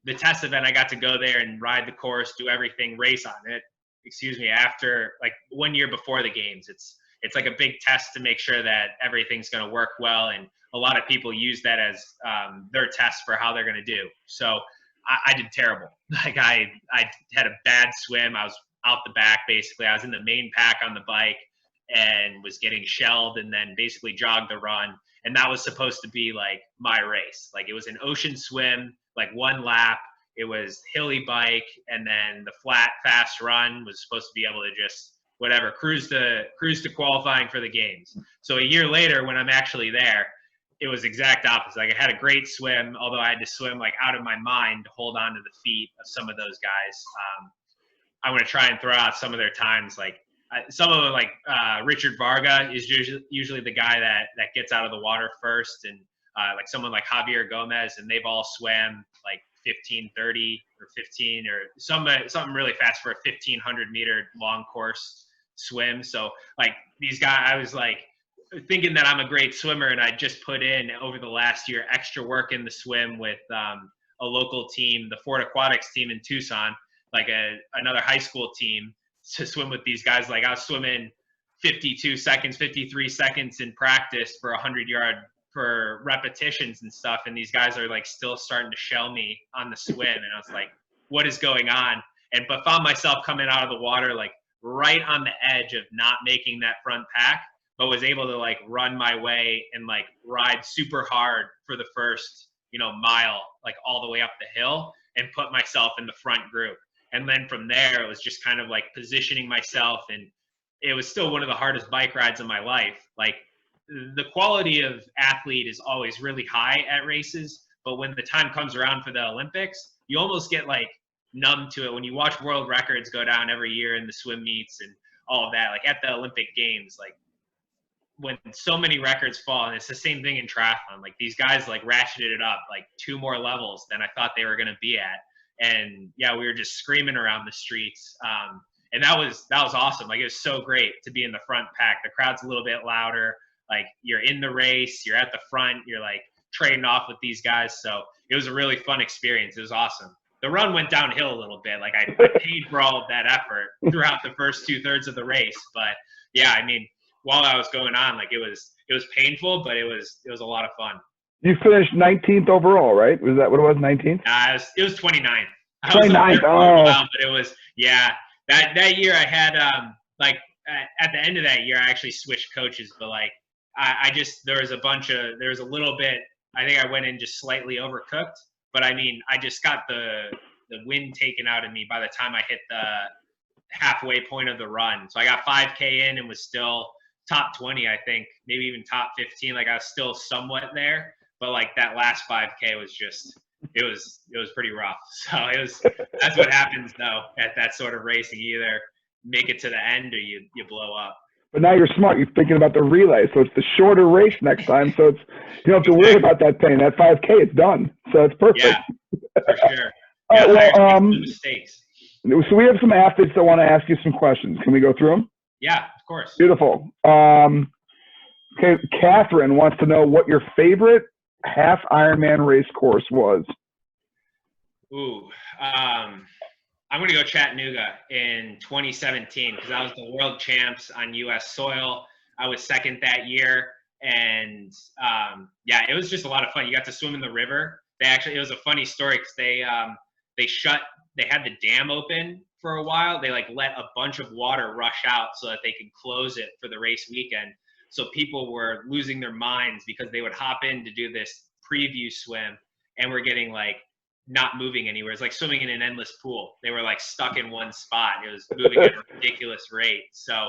Speaker 2: the test event, I got to go there and ride the course, do everything, race on it, after like 1 year before the games. It's like a big test to make sure that everything's going to work well. And a lot of people use that as their test for how they're going to do. So I did terrible. Like I had a bad swim. I was out the back, basically. I was in the main pack on the bike and was getting shelled, and then basically jogged the run. And that was supposed to be like my race. Like it was an ocean swim, like 1 lap. It was hilly bike, and then the flat, fast run was supposed to be able to just whatever, cruise to qualifying for the games. So a year later, when I'm actually there, it was exact opposite. Like I had a great swim, although I had to swim like out of my mind to hold on to the feet of some of those guys. I'm going to try and throw out some of their times. Like some of them, like Richard Varga is usually the guy that gets out of the water first, and like someone like Javier Gomez, and they've all swam like 15:30 or 15 or something really fast for a 1,500 meter long course swim. So like these guys, I was like thinking that I'm a great swimmer, and I just put in over the last year extra work in the swim with a local team, the Fort Aquatics team in Tucson, like another high school team, to swim with these guys. Like I was swimming 52 seconds, 53 seconds in practice for 100-yard for repetitions and stuff, and these guys are like still starting to shell me on the swim, and I was like, what is going on? But found myself coming out of the water like right on the edge of not making that front pack, but was able to like run my way and like ride super hard for the first mile, like all the way up the hill, and put myself in the front group. And then from there, it was just kind of like positioning myself, and it was still one of the hardest bike rides of my life. Like the quality of athlete is always really high at races, but when the time comes around for the Olympics, you almost get like numb to it. When you watch world records go down every year in the swim meets and all of that, like at the Olympic Games, like when so many records fall, and it's the same thing in triathlon, like these guys like ratcheted it up like 2 more levels than I thought they were going to be at. And yeah, we were just screaming around the streets. And that was awesome. Like it was so great to be in the front pack. The crowd's a little bit louder. Like you're in the race, you're at the front, you're like trading off with these guys. So it was a really fun experience. It was awesome. The run went downhill a little bit. Like I paid for all of that effort throughout the first 2/3 of the race. But yeah, I mean, while I was going on, like it was painful, but it was a lot of fun.
Speaker 1: You finished 19th overall, right? Was that what it was, 19th?
Speaker 2: It was 29th.
Speaker 1: 29th,
Speaker 2: but it was, yeah. That year I had, like, at the end of that year, I actually switched coaches, but like, I just, there was a little bit, I think I went in just slightly overcooked, but I mean, I just got the wind taken out of me by the time I hit the halfway point of the run. So I got 5K in and was still top 20, I think, maybe even top 15. Like I was still somewhat there, but like that last 5K was just, it was pretty rough. So that's what happens though at that sort of racing. You either make it to the end or you blow up.
Speaker 1: But now you're smart. You're thinking about the relay, so it's the shorter race next time. So it's you don't have to worry about that pain. That 5K, it's done. So it's perfect.
Speaker 2: Yeah, for sure.
Speaker 1: Mistakes. So we have some athletes that want to ask you some questions. Can we go through them?
Speaker 2: Yeah, of course.
Speaker 1: Beautiful. Okay, Catherine wants to know what your favorite half Ironman race course was.
Speaker 2: Ooh, I'm going to go Chattanooga in 2017 because I was the world champs on U.S. soil. I was second that year, and yeah, it was just a lot of fun. You got to swim in the river. It was a funny story because they had the dam open for a while. They like let a bunch of water rush out so that they could close it for the race weekend. So people were losing their minds because they would hop in to do this preview swim and were getting like not moving anywhere. It's like swimming in an endless pool. They were like stuck in one spot. It was moving at a ridiculous rate. So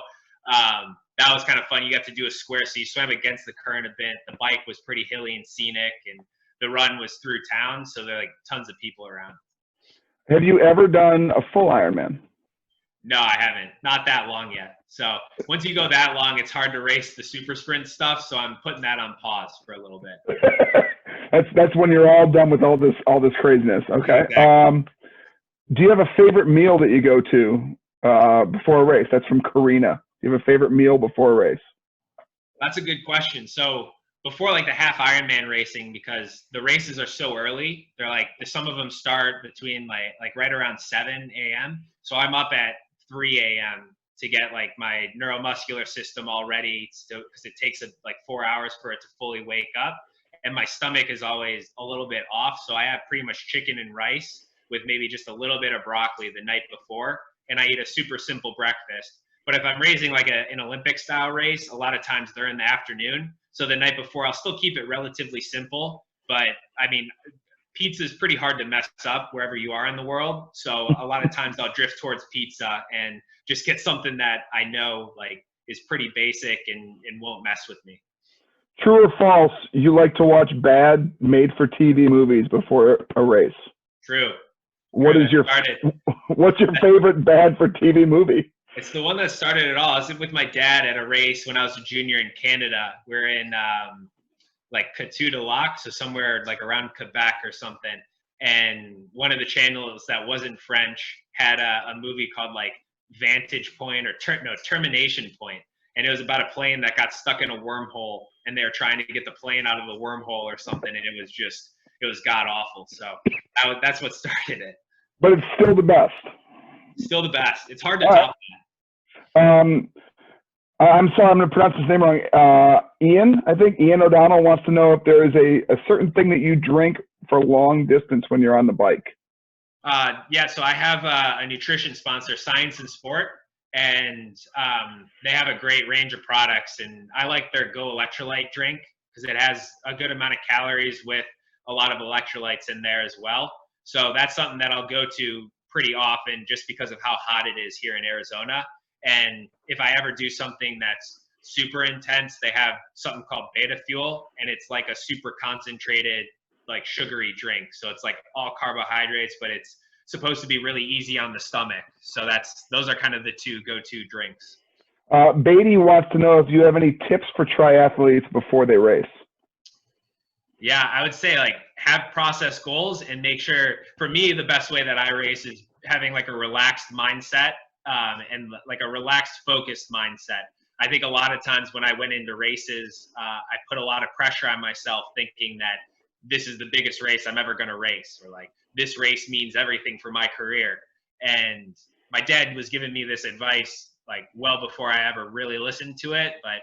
Speaker 2: that was kind of fun. You got to do a square. So you swam against the current a bit. The bike was pretty hilly and scenic, and the run was through town. So there are like tons of people around.
Speaker 1: Have you ever done a full Ironman?
Speaker 2: No, I haven't. Not that long yet. So once you go that long, it's hard to race the super sprint stuff. So I'm putting that on pause for a little bit.
Speaker 1: That's when you're all done with all this craziness. Okay. Exactly. Do you have a favorite meal that you go to before a race? That's from Karina. Do you have a favorite meal before a race?
Speaker 2: That's a good question. So before like the half Ironman racing, because the races are so early, they're like some of them start between like right around 7 a.m. So I'm up at 3 a.m. to get like my neuromuscular system all ready, because it takes like 4 hours for it to fully wake up, and my stomach is always a little bit off. So I have pretty much chicken and rice with maybe just a little bit of broccoli the night before, and I eat a super simple breakfast. But if I'm racing like an Olympic style race, a lot of times they're in the afternoon. So the night before, I'll still keep it relatively simple. But I mean, pizza is pretty hard to mess up wherever you are in the world. So a lot of times I'll drift towards pizza and just get something that I know like is pretty basic and won't mess with me.
Speaker 1: True or false, you like to watch bad made-for-TV movies before a race?
Speaker 2: True.
Speaker 1: What's your favorite bad-for-TV movie?
Speaker 2: It's the one that started it all. I was with my dad at a race when I was a junior in Canada. We're in like Kanute, so somewhere like around Quebec or something. And one of the channels that wasn't French had a movie called like Vantage Point or Termination Point. And it was about a plane that got stuck in a wormhole, and they were trying to get the plane out of the wormhole or something. And it was god awful. So that's what started it.
Speaker 1: But it's still the best.
Speaker 2: Still the best. It's hard to top that.
Speaker 1: I'm sorry, I'm going to pronounce his name wrong. Ian, I think Ian O'Donnell wants to know if there is a certain thing that you drink for long distance when you're on the bike.
Speaker 2: Yeah, so I have a nutrition sponsor, Science and Sport, and they have a great range of products. And I like their Go Electrolyte drink because it has a good amount of calories with a lot of electrolytes in there as well. So that's something that I'll go to pretty often just because of how hot it is here in Arizona. And if I ever do something that's super intense, they have something called Beta Fuel, and it's like a super concentrated, like sugary drink. So it's like all carbohydrates, but it's supposed to be really easy on the stomach. So those are kind of the two go-to drinks.
Speaker 1: Beatty wants to know if you have any tips for triathletes before they race.
Speaker 2: Yeah, I would say like have process goals and make sure, for me, the best way that I race is having like a relaxed mindset and like a relaxed, focused mindset. I think a lot of times when I went into races, I put a lot of pressure on myself thinking that this is the biggest race I'm ever going to race, or like this race means everything for my career. And my dad was giving me this advice like well before I ever really listened to it, but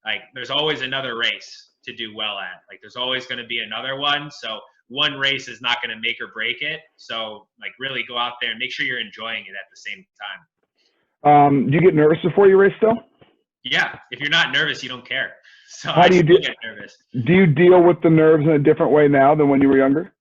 Speaker 2: like there's always another race to do well at. Like there's always going to be another one. So one race is not going to make or break it. So like really go out there and make sure you're enjoying it at the same time.
Speaker 1: Do you get nervous before you race still?
Speaker 2: Yeah. If you're not nervous, you don't care. So
Speaker 1: How do you
Speaker 2: get nervous.
Speaker 1: Do you deal with the nerves in a different way now than when you were younger?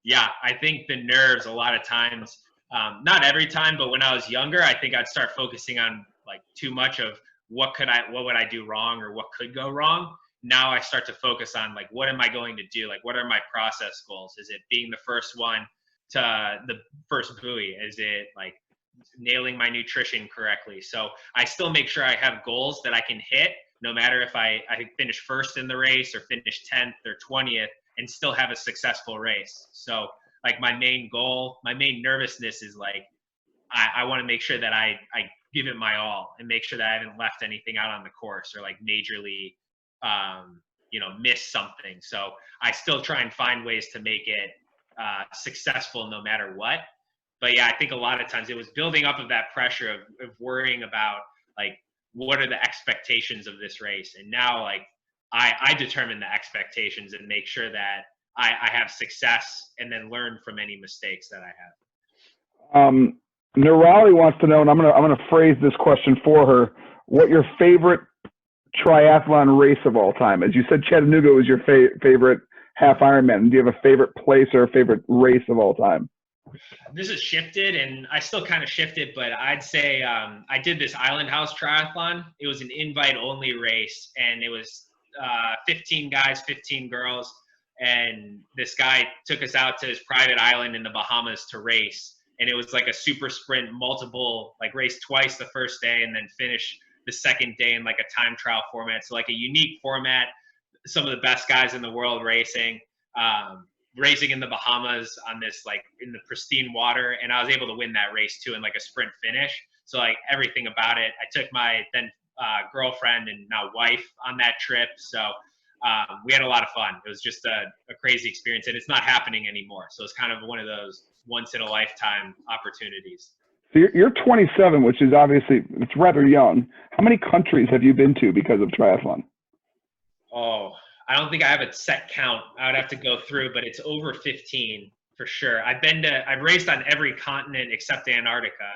Speaker 2: Yeah. I think the nerves a lot of times, not every time, but when I was younger, I think I'd start focusing on like too much of what would I do wrong or what could go wrong. Now I start to focus on like, what am I going to do? Like, what are my process goals? Is it being the first one to the first buoy? Is it like nailing my nutrition correctly? So I still make sure I have goals that I can hit, no matter if I finish first in the race or finish 10th or 20th and still have a successful race. So like my main goal, my main nervousness is like, I want to make sure that I give it my all and make sure that I haven't left anything out on the course or like majorly miss something. So I still try and find ways to make it successful no matter what. But yeah, I think a lot of times it was building up of that pressure of worrying about like, what are the expectations of this race? And now like I determine the expectations and make sure that I have success and then learn from any mistakes that I have.
Speaker 1: Nirali wants to know, and I'm gonna phrase this question for her, what your favorite triathlon race of all time is. You said Chattanooga was your favorite half Ironman. Do you have a favorite place or a favorite race of all time?
Speaker 2: This has shifted, and I still kind of shifted, but I'd say I did this Island House Triathlon. It was an invite-only race, and it was 15 guys, 15 girls, and this guy took us out to his private island in the Bahamas to race. And it was like a super sprint, multiple, like race twice the first day and then finish the second day in like a time trial format. So like a unique format, some of the best guys in the world racing in the Bahamas on this, like in the pristine water. And I was able to win that race too in like a sprint finish. So like everything about it, I took my then girlfriend and now wife on that trip. So we had a lot of fun. It was just a crazy experience, and it's not happening anymore. So it's kind of one of those once in a lifetime opportunities.
Speaker 1: So you're 27, which is obviously, it's rather young. How many countries have you been to because of triathlon?
Speaker 2: Oh, I don't think I have a set count. I would have to go through, but it's over 15 for sure. I've raced on every continent except Antarctica.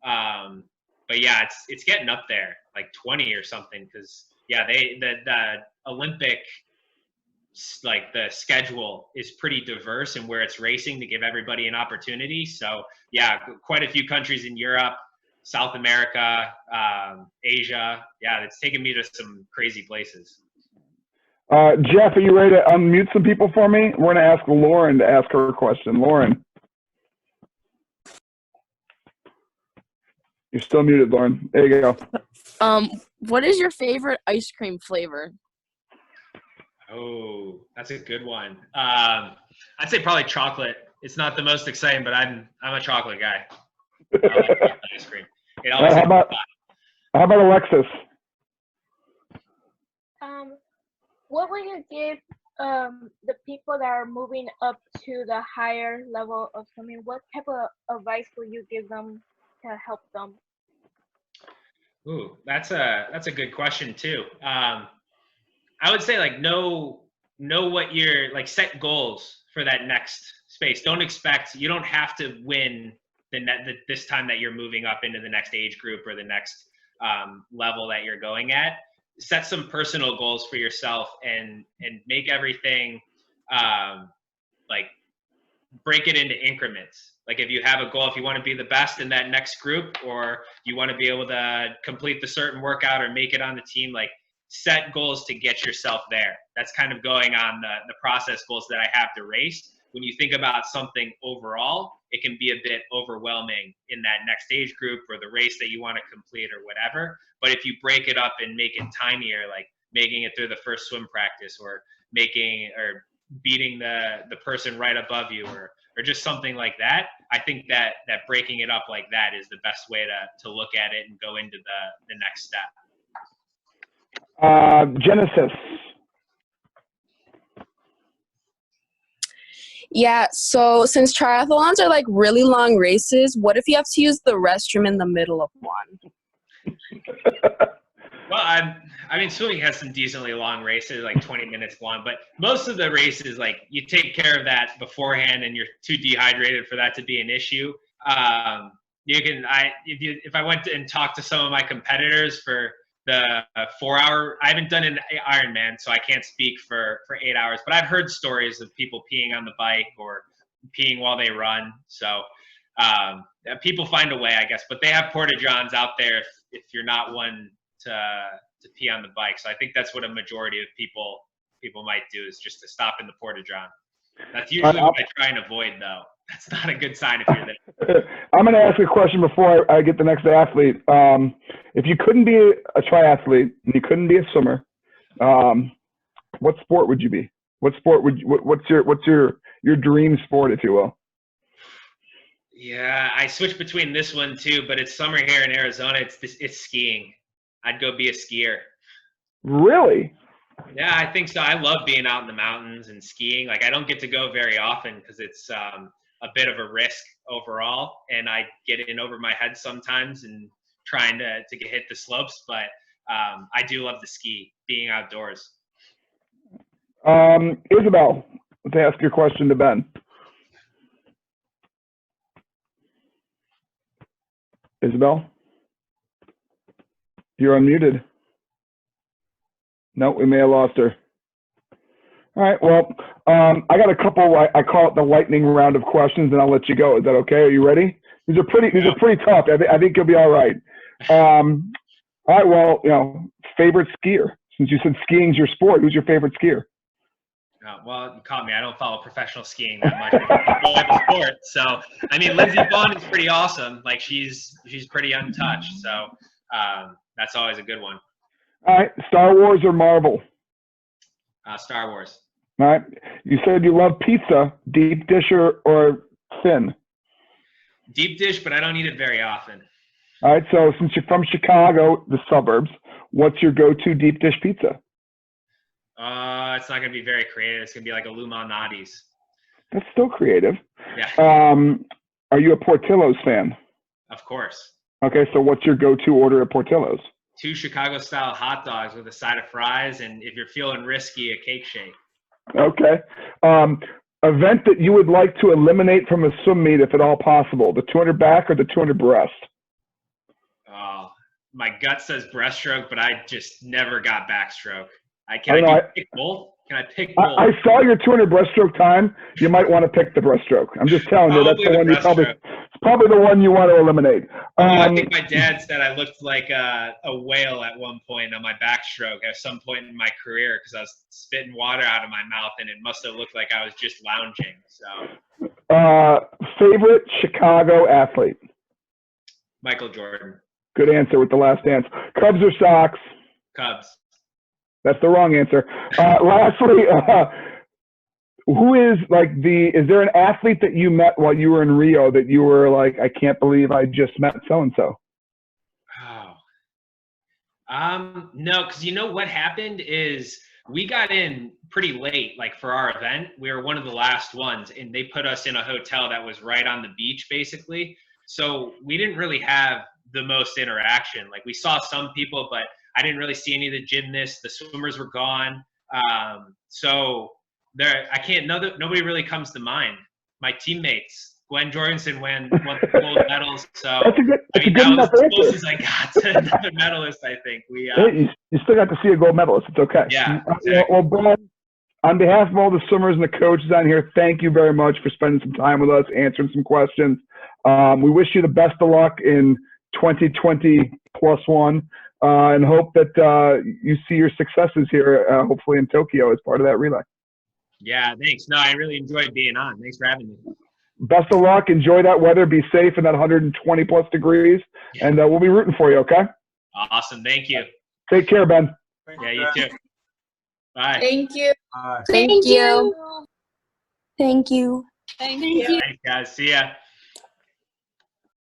Speaker 2: But yeah, it's getting up there, like 20 or something. Cause yeah, the Olympic, like the schedule is pretty diverse in where it's racing to give everybody an opportunity. So yeah, quite a few countries in Europe, South America, Asia. Yeah, it's taken me to some crazy places.
Speaker 1: Jeff, are you ready to unmute some people for me? We're going to ask Lauren to ask her a question. Lauren. You're still muted, Lauren. There you
Speaker 3: go. What is your favorite ice cream flavor?
Speaker 2: Oh, that's a good one. I'd say probably chocolate. It's not the most exciting, but I'm a chocolate guy. I like chocolate ice cream. It always
Speaker 1: how about Alexis?
Speaker 4: What would you give the people that are moving up to the higher level of swimming? What type of advice would you give them to help them?
Speaker 2: Ooh, that's a good question too. I would say like know what you're like, set goals for that next space. You don't have to win this time that you're moving up into the next age group or the next level that you're going at. Set some personal goals for yourself and make everything like break it into increments. Like if you have a goal, if you want to be the best in that next group, or you want to be able to complete the certain workout or make it on the team, like set goals to get yourself there. That's kind of going on the process goals that I have to race. When you think about something overall, it can be a bit overwhelming in that next age group or the race that you want to complete or whatever. But if you break it up and make it tinier, like making it through the first swim practice or beating the person right above you or just something like that, I think that breaking it up like that is the best way to look at it and go into the next step.
Speaker 1: Genesis.
Speaker 3: Yeah, so since triathlons are like really long races, what if you have to use the restroom in the middle of one?
Speaker 2: Well, I mean, swimming has some decently long races, like 20 minutes long, but most of the races, like you take care of that beforehand and you're too dehydrated for that to be an issue. If I went and talked to some of my competitors for the 4 hour, I haven't done an Ironman, so I can't speak for 8 hours, but I've heard stories of people peeing on the bike or peeing while they run. So people find a way, I guess, but they have porta-johns out there if you're not one to pee on the bike. So I think that's what a majority of people might do, is just to stop in the porta-john. That's usually what I try and avoid, though. That's not a good sign if you're there.
Speaker 1: I'm going to ask a question before I get the next athlete. If you couldn't be a triathlete and you couldn't be a swimmer, what sport would you be? What sport what's your dream sport, if you will?
Speaker 2: Yeah, I switch between this one too, but it's summer here in Arizona. It's skiing. I'd go be a skier.
Speaker 1: Really?
Speaker 2: Yeah, I think so. I love being out in the mountains and skiing. Like I don't get to go very often because it's a bit of a risk overall, and I get in over my head sometimes and trying to hit the slopes. But I do love to ski, being outdoors.
Speaker 1: Isabel, let's ask your question to Ben. Isabel, you're unmuted. No, we may have lost her. All right, well, I got a couple, I call it the lightning round of questions, and I'll let you go. Is that okay? Are you ready? These are pretty tough. I think you'll be all right. All right, well, favorite skier. Since you said skiing's your sport, who's your favorite skier?
Speaker 2: Well, you caught me. I don't follow professional skiing that much. I enjoy the sport. So, I mean, Lindsey Vonn is pretty awesome. Like, she's pretty untouched. So, that's always a good one.
Speaker 1: All right, Star Wars or Marvel?
Speaker 2: Star Wars.
Speaker 1: All right. You said you love pizza, deep dish or thin?
Speaker 2: Deep dish, but I don't eat it very often.
Speaker 1: All right, so since you're from Chicago, the suburbs, what's your go-to deep dish pizza?
Speaker 2: It's not gonna be very creative. It's gonna be like a Luminati's.
Speaker 1: That's still creative.
Speaker 2: Yeah,
Speaker 1: Are you a Portillo's fan?
Speaker 2: of course.
Speaker 1: Okay, so what's your go-to order at Portillo's?
Speaker 2: 2 Chicago-style hot dogs with a side of fries, and if you're feeling risky, a cake shake.
Speaker 1: Okay. Event that you would like to eliminate from a swim meet if at all possible, the 200 back or the 200 breast?
Speaker 2: Oh, my gut says breaststroke, but I just never got backstroke.
Speaker 1: I
Speaker 2: Can
Speaker 1: don't
Speaker 2: I
Speaker 1: know,
Speaker 2: pick both? Can I pick both?
Speaker 1: I saw your 200 breaststroke time. You might want to pick the breaststroke. I'm just telling you, that's the one you probably the one you want to eliminate.
Speaker 2: I think my dad said I looked like a whale at one point on my backstroke at some point in my career because I was spitting water out of my mouth, and it must have looked like I was just lounging. So,
Speaker 1: favorite Chicago athlete?
Speaker 2: Michael Jordan.
Speaker 1: Good answer with the last dance. Cubs or Sox?
Speaker 2: Cubs.
Speaker 1: That's the wrong answer. Lastly, is there an athlete that you met while you were in Rio that you were like, I can't believe I just met so-and-so?
Speaker 2: No, because you know what happened is we got in pretty late, like for our event. We were one of the last ones, and they put us in a hotel that was right on the beach, basically. So we didn't really have the most interaction. Like we saw some people, but I didn't really see any of the gymnasts. The swimmers were gone. So there, nobody really comes to mind. My teammates, Gwen Jorgensen won the gold medals. So that was as close as I got to another medalist, I think.
Speaker 1: You still got to see a gold medalist. It's okay.
Speaker 2: Yeah. Exactly.
Speaker 1: Well, Brian, on behalf of all the swimmers and the coaches on here, thank you very much for spending some time with us, answering some questions. We wish you the best of luck in 2020 +1. And hope that you see your successes here, hopefully in Tokyo as part of that relay.
Speaker 2: Yeah, thanks. No, I really enjoyed being on. Thanks for having me.
Speaker 1: Best of luck. Enjoy that weather. Be safe in that 120+ degrees. Yeah. And we'll be rooting for you, okay?
Speaker 2: Awesome. Thank you.
Speaker 1: Take care, Ben.
Speaker 2: Yeah, you too. Bye.
Speaker 3: Thank you.
Speaker 4: Thank you.
Speaker 3: Thank you.
Speaker 4: Thank you.
Speaker 2: Thanks, guys. See ya.